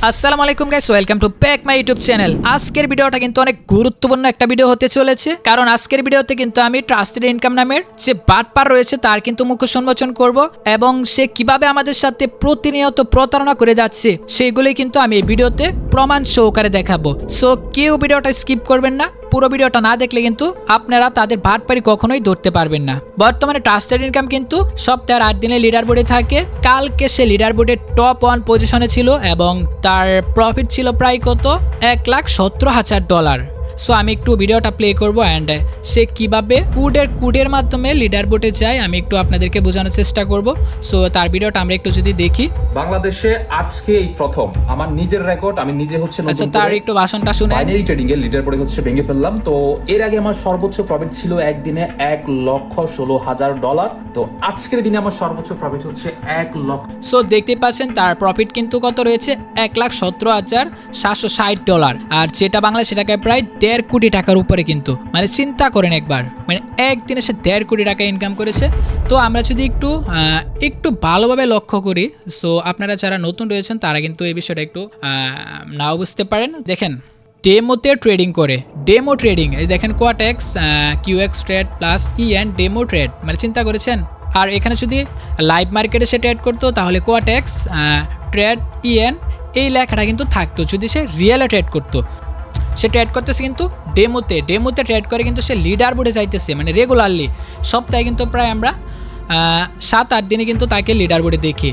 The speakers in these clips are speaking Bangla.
আসসালামু আলাইকুম guys, welcome to back my YouTube channel. আজকের ভিডিওটা কিন্তু অনেক গুরুত্বপূর্ণ একটা ভিডিও হতে চলেছে, কারণ আজকের ভিডিওতে কিন্তু আমি ট্রাস্টেড ইনকাম নামের যে বাটপার রয়েছে তার কিন্তু মুখোশ উন্মোচন করব এবং সে কিভাবে আমাদের সাথে প্রতিনিয়ত প্রতারণা করে যাচ্ছে সেগুলোই কিন্তু আমি এই ভিডিওতে প্রমাণ সহকারে দেখাবো। সো কেউ ভিডিওটা স্কিপ করবেন না, পুরো ভিডিওটা না দেখলে কিন্তু আপনারা তাদের বাটপারি কখনোই ধরতে পারবেন না। বর্তমানে ট্রাস্টেড ইনকাম কিন্তু সপ্তাহের 8 দিনে লিডার বোর্ডে থাকে। কালকে সে লিডার বোর্ডের টপ 1 পজিশনে ছিল এবং তার প্রফিট ছিল প্রায় কত $1,17,000। সো আমি একটু ভিডিওটা প্লে করবো অ্যান্ড সে কিভাবে কোডের মাধ্যমে লিডার বোর্ডে যায় আমি একটু আপনাদেরকে বোঝানোর চেষ্টা করব। সো তার ভিডিওটা আমরা একটু যদি দেখি। বাংলাদেশে আজকে এই প্রথম আমার নিজের রেকর্ড, আমি নিজে হচ্ছে আচ্ছা তার একটু ভাষণটা শুনে বাইনারি ট্রেডিং এর লিডার বোর্ডে হচ্ছে ভেঙে ফেললাম। তো এর আগে আমার সর্বোচ্চ প্রফিট ছিল একদিনে $1,16,000। তো আজকের দিনে আমার সর্বোচ্চ প্রফিট হচ্ছে 1 লক্ষ। সো দেখতে পাচ্ছেন তার প্রফিট কিন্তু কত রয়েছে $1,17,760, আর যেটা বাংলাদেশ টাকায় প্রায় 1.5 কোটি টাকার উপরে। কিন্তু মানে চিন্তা করেন একবার, মানে একদিনে সে 1.5 কোটি টাকা ইনকাম করেছে। তো আমরা যদি একটু ভালোভাবে লক্ষ্য করি, সো আপনারা যারা নতুন রয়েছেন তারা কিন্তু এই বিষয়টা একটু নাও বুঝতে পারেন। দেখেন ডেমোতে ট্রেডিং করে, ডেমো ট্রেডিং এই দেখেন quotex QX trade plus EN demo trade, মানে চিন্তা করেছেন। আর এখানে যদি লাইভ মার্কেটে সে ট্রেড করতো তাহলে quotex ট্রেড EN এই লেখাটা কিন্তু থাকতো। যদি সে রিয়েলে ট্রেড করতো, সে ট্রেড করতেছে কিন্তু ডেমোতে ট্রেড করে কিন্তু সে লিডার বোর্ডে যাইতেছে, মানে রেগুলারলি সপ্তাহে কিন্তু প্রায় আমরা 7-8 দিনে কিন্তু তাকে লিডার বোর্ডে দেখি।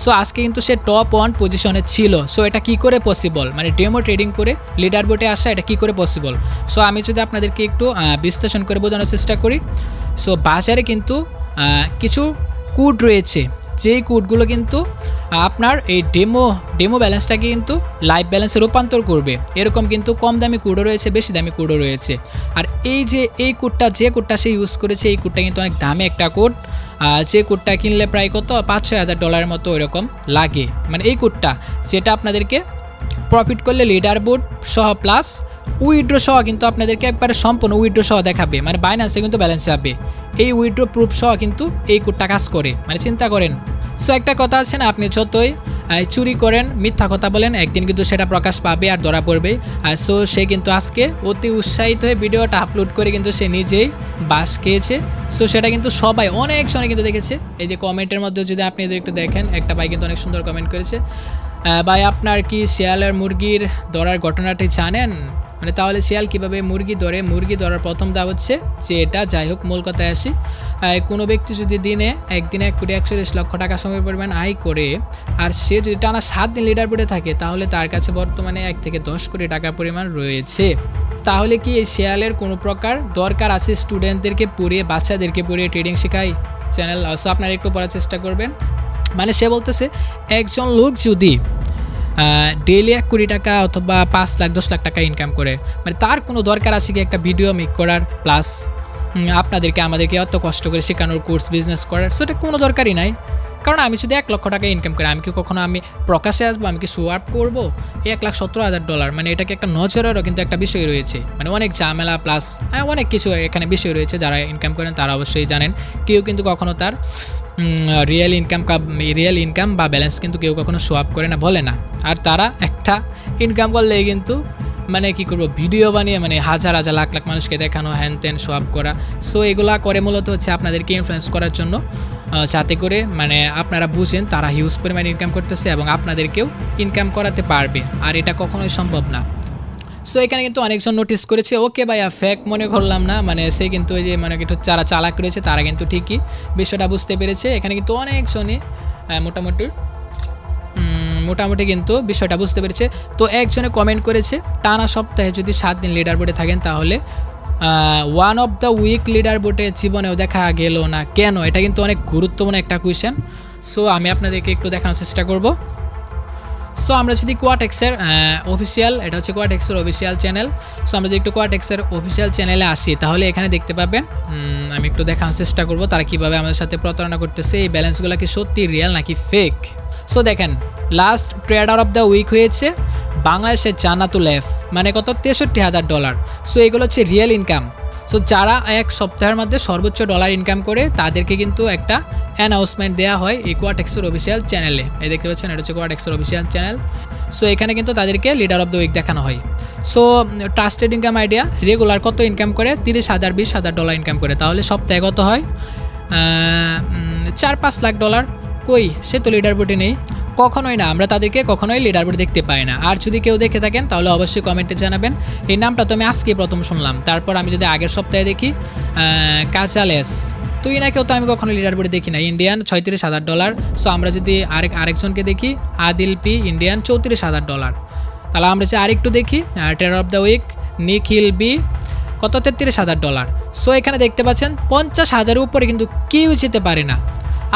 সো আজকে কিন্তু সে টপ 1 পজিশনে ছিল। সো এটা কি করে পসিবল, মানে ডেমো ট্রেডিং করে লিডার বোর্ডে আসা এটা কি করে পসিবল? সো আমি যদি আপনাদেরকে একটু বিশ্লেষণ করে বোঝানোর চেষ্টা করি। সো বাজারে কিন্তু কিছু কোড রয়েছে, যেই কোডগুলো কিন্তু আপনার এই ডেমো ব্যালেন্সটাকে কিন্তু লাইভ ব্যালেন্সে রূপান্তর করবে। এরকম কিন্তু কম দামি কোডও রয়েছে, বেশি দামি কোডও রয়েছে। আর এই কোডটা যে কোডটা সে ইউজ করেছে এই কোডটা কিন্তু অনেক দামি একটা কোড। যে কোডটা কিনলে প্রায় কত $5,000-6,000 মতো এরকম লাগে। মানে এই কোডটা যেটা আপনাদেরকে প্রফিট করলে লিডার বোর্ড সহ প্লাস উইথড্র সহ কিন্তু আপনাদেরকে একবারে সম্পূর্ণ উইথড্র সহ দেখাবে, মানে বাইন্যান্সে কিন্তু ব্যালেন্স যাবে। এই উইথড্র প্রুফ সহ কিন্তু এই কোডটা কাজ করে, মানে চিন্তা করেন। সো একটা কথা আছে না, আপনি যতই চুরি করেন মিথ্যা কথা বলেন একদিন কিন্তু সেটা প্রকাশ পাবে আর ধরা পড়বে। সো সে কিন্তু আজকে অতি উৎসাহিত হয়ে ভিডিওটা আপলোড করে কিন্তু সে নিজেই বাস খেয়েছে। সো সেটা কিন্তু সবাই অনেকজনে কিন্তু দেখেছে। এই যে কমেন্টের মধ্যে যদি আপনি একটু দেখেন, একটা ভাই কিন্তু অনেক সুন্দর কমেন্ট করেছে, ভাই আপনার কি শিয়ালের মুরগির ধরার ঘটনাটি জানেন? মানে তাহলে শিয়াল কীভাবে মুরগি ধরে? মুরগি ধরার প্রথম ধাপ হচ্ছে যে এটা, যাই হোক মূল কথায় আসি। কোনো ব্যক্তি যদি একদিনে 1,41,00,000 টাকা সময় পরিমাণ আয় করে আর সে যদি টানা 7 দিন লিডার বোর্ডে থাকে তাহলে তার কাছে বর্তমানে 1 থেকে 10 কোটি টাকার পরিমাণ রয়েছে। তাহলে কি এই শিয়ালের কোনো প্রকার দরকার আছে স্টুডেন্টদেরকে পড়িয়ে, বাচ্চাদেরকে পড়িয়ে ট্রেডিং শেখায় চ্যানেল? সো আপনারা একটু পড়ার চেষ্টা করবেন। মানে সে বলতেছে একজন লোক যদি ডেইলি 1 কোটি টাকা অথবা 5 লাখ 10 লাখ টাকা ইনকাম করে, মানে তার কোনো দরকার আছে কি একটা ভিডিও মেক করার প্লাস আমাদেরকে অত কষ্ট করে শেখানোর কোর্স বিজনেস করার? সেটা কোনো দরকারই নাই। কারণ আমি যদি 1 লক্ষ টাকা ইনকাম করি আমি কি কখনো আমি প্রকাশে আসবো, আমি কি শো আপ করবো? $1,17,000, মানে এটাকে একটা নজরেরও কিন্তু একটা বিষয় রয়েছে, মানে অনেক ঝামেলা প্লাস অনেক কিছু এখানে বিষয় রয়েছে। যারা ইনকাম করেন তারা অবশ্যই জানেন। কেউ কিন্তু কখনো তার রিয়েল ইনকাম বা ব্যালেন্স কিন্তু কেউ কখনো শো আপ করে না, বলে না। আর তারা একটা ইনকাম করলে কিন্তু মানে কি করবো, ভিডিও বানিয়ে মানে হাজার লাখ মানুষকে দেখানো, হ্যান ত্যান শো আপ করা। সো এগুলা করে মূলত হচ্ছে আপনাদেরকে ইনফ্লুয়েন্স করার জন্য, যাতে করে মানে আপনারা বুঝেন তারা হিউজ পরিমাণে ইনকাম করতেছে এবং আপনাদেরকেও ইনকাম করাতে পারবে। আর এটা কখনোই সম্ভব না। সো এখানে কিন্তু অনেকজন নোটিস করেছে, ওকে ভাইয়া ফেক মনে করলাম না, মানে সে কিন্তু ওই যে মানে একটু যারা চালাক রয়েছে তারা কিন্তু ঠিকই বিষয়টা বুঝতে পেরেছে। এখানে কিন্তু অনেকজনই মোটামুটি কিন্তু বিষয়টা বুঝতে পেরেছে। তো একজনে কমেন্ট করেছে টানা সপ্তাহে যদি 7 দিন লিডার বোর্ডে থাকেন তাহলে 1 অফ দ্য উইক লিডার বোর্ডে জীবনেও দেখা গেল না কেন? এটা কিন্তু অনেক গুরুত্বপূর্ণ একটা কোয়েশ্চেন। সো আমি আপনাদেরকে একটু দেখানোর চেষ্টা করব। সো আমরা যদি quotex-এর অফিসিয়াল, এটা হচ্ছে quotex-এর অফিসিয়াল চ্যানেল। সো আমরা যদি একটু quotex-এর অফিসিয়াল চ্যানেলে আসি তাহলে এখানে দেখতে পাবেন, আমি একটু দেখানোর চেষ্টা করব তারা কীভাবে আমাদের সাথে প্রতারণা করতেছে, এই ব্যালেন্সগুলো কি সত্যি রিয়েল নাকি ফেক। সো দেখেন last trader of the week হয়েছে বাংলাদেশের জান্নাতুল এফ, মানে কত $63,000। সো এগুলো হচ্ছে রিয়েল ইনকাম। সো যারা এক সপ্তাহের মধ্যে সর্বোচ্চ ডলার ইনকাম করে তাদেরকে কিন্তু একটা অ্যানাউন্সমেন্ট দেওয়া হয় এই quotex-এর অফিসিয়াল চ্যানেলে। এই দেখতে পাচ্ছেন, এটা হচ্ছে quotex-এর অফিসিয়াল চ্যানেল। সো এখানে কিন্তু তাদেরকে লিডার অফ দ্য উইক দেখানো হয়। So trusted income idea regular কত ইনকাম করে, 30,000 20,000 ডলার ইনকাম করে, তাহলে সপ্তাহে কত হয় 4-5 লাখ ডলার। কই, সে তো লিডার বোর্ডে নেই, কখনোই না, আমরা তাদেরকে কখনোই লিডার বোর্ড দেখতে পাই না। আর যদি কেউ দেখে থাকেন তাহলে অবশ্যই কমেন্টে জানাবেন। এই নামটা তো আমি আজকে প্রথম শুনলাম। তারপর আমি যদি আগের সপ্তাহে দেখি কাচালেস, তুই না কেউ তো আমি কখনো লিডার বোর্ডে দেখি না, ইন্ডিয়ান 36,000 ডলার। সো আমরা যদি আরেকজনকে দেখি আদিল পি, ইন্ডিয়ান 34,000 ডলার। তাহলে আমরা যদি আরেকটু দেখি trader of the week Nikhil B, কত 33,000 ডলার। সো এখানে দেখতে পাচ্ছেন 50,000-এর উপরে কিন্তু কেউ যেতে পারে না।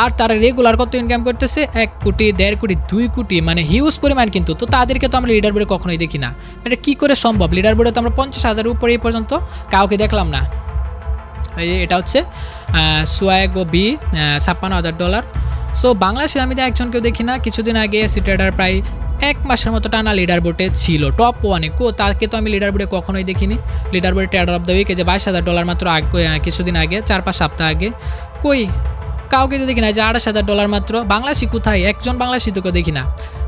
আর তারা রেগুলার কত ইনকাম করতেছে 1 কোটি, 1.5 কোটি, 2 কোটি, মানে হিউজ পরিমাণ কিন্তু। তো তাদেরকে তো আমরা লিডার বোর্ডে কখনোই দেখি না। এটা কী করে সম্ভব? লিডার বোর্ডে তো আমরা 50,000-এর উপরে এই পর্যন্ত কাউকে দেখলাম না। এটা হচ্ছে সোয়াগো বি 56,000 ডলার। সো বাংলাদেশে আমি তো একজনকেও দেখি না। কিছুদিন আগে সিট্রেডার প্রায় 1 মাসের মতো টানা লিডার বোর্ডে ছিল, টপ 1-এ। তাকে তো আমি লিডার বোর্ডে কখনোই দেখিনি। লিডার বোর্ডে ট্রেডার অফ দ্য উইকে যে 22,000 ডলার মাত্র কিছুদিন আগে, 4-5 সপ্তাহ আগে, কই কাউকে তো দেখি না। যে 28,000 ডলার মাত্র। বাংলাদেশি কোথায়? একজন বাংলাদেশি তোকে দেখি না।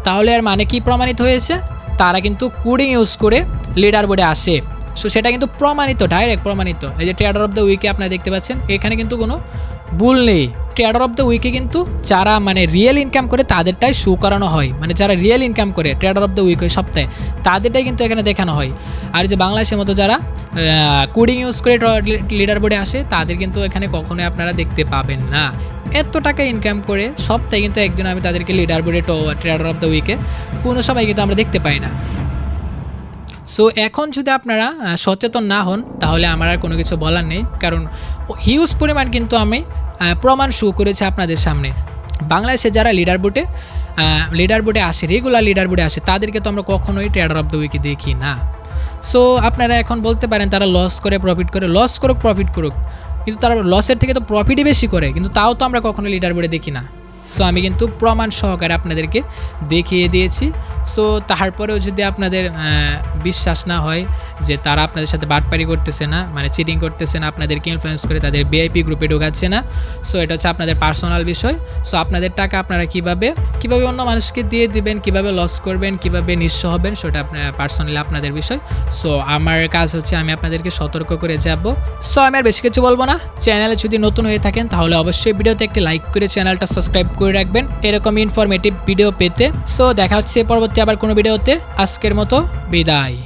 তাহলে আর মানে কি প্রমাণিত হয়েছে? তারা কিন্তু কোডিং ইউজ করে লিডার বোর্ডে আসে। সো সেটা কিন্তু প্রমাণিত, ডাইরেক্ট প্রমাণিত। এই যে ট্রেডার অফ দ্য উইকে আপনারা দেখতে পাচ্ছেন, এখানে কিন্তু কোনো ভুল নেই। ট্রেডার অফ দ্য উইকে কিন্তু যারা মানে রিয়েল ইনকাম করে তাদেরটাই শো করানো হয়, মানে যারা রিয়েল ইনকাম করে ট্রেডার অফ দ্য উইক ওই সপ্তাহে তাদেরটাই কিন্তু এখানে দেখানো হয়। আর যে বাংলাদেশের মতো যারা কোডিং ইউজ করে লিডার বোর্ডে আসে তাদের কিন্তু এখানে কখনোই আপনারা দেখতে পাবেন না। এত টাকা ইনকাম করে সপ্তাহে কিন্তু একদিন আমি তাদেরকে লিডার বোর্ডে ট্রেডার অফ দ্য উইকে কোনো সময় কিন্তু আমরা দেখতে পাই না। সো এখন যদি আপনারা সচেতন না হন তাহলে আমার আর কোনো কিছু বলার নেই, কারণ হিউজ পরিমাণ কিন্তু আমি প্রমাণ শো করেছি আপনাদের সামনে। বাংলাদেশে যারা লিডার বোর্ডে আসে, রেগুলার লিডার বোর্ডে আসে, তাদেরকে তো আমরা কখনোই ট্রেডার অফ দ্য উইকে দেখি না। সো আপনারা এখন বলতে পারেন তারা লস করে প্রফিট করে, লস করুক প্রফিট করুক, কিন্তু তারা লসের থেকে তো প্রফিটই বেশি করে, কিন্তু তাও তো আমরা কখনো লিডার বোর্ডে দেখি না। সো আমি কিন্তু প্রমাণ সহকারে আপনাদেরকে দেখিয়ে দিয়েছি। সো তারপরেও যদি আপনাদের বিশ্বাস না হয় যে তারা আপনাদের সাথে বাটপারি করতেছে না, মানে চিটিং করতেছে না, আপনাদেরকে ইনফ্লুয়েন্স করে তাদের ভিআইপি গ্রুপে ঢোকাচ্ছে না, সো এটা হচ্ছে আপনাদের পার্সোনাল বিষয়। সো আপনাদের টাকা আপনারা কীভাবে অন্য মানুষকে দিয়ে দিবেন, কীভাবে লস করবেন, কীভাবে নিঃস্ব হবেন, সেটা আপনার পার্সোনালি আপনাদের বিষয়। সো আমার কাজ হচ্ছে আমি আপনাদেরকে সতর্ক করে যাব। সো আমি আর বেশি কিছু বলবো না। চ্যানেলে যদি নতুন হয়ে থাকেন তাহলে অবশ্যই ভিডিওতে একটি লাইক করে চ্যানেলটা সাবস্ক্রাইব করে রাখবেন এরকম ইনফরমেটিভ ভিডিও পেতে। সো দেখা হচ্ছে পরবর্তী আবার কোনো ভিডিওতে। আজকের মতো বিদায়।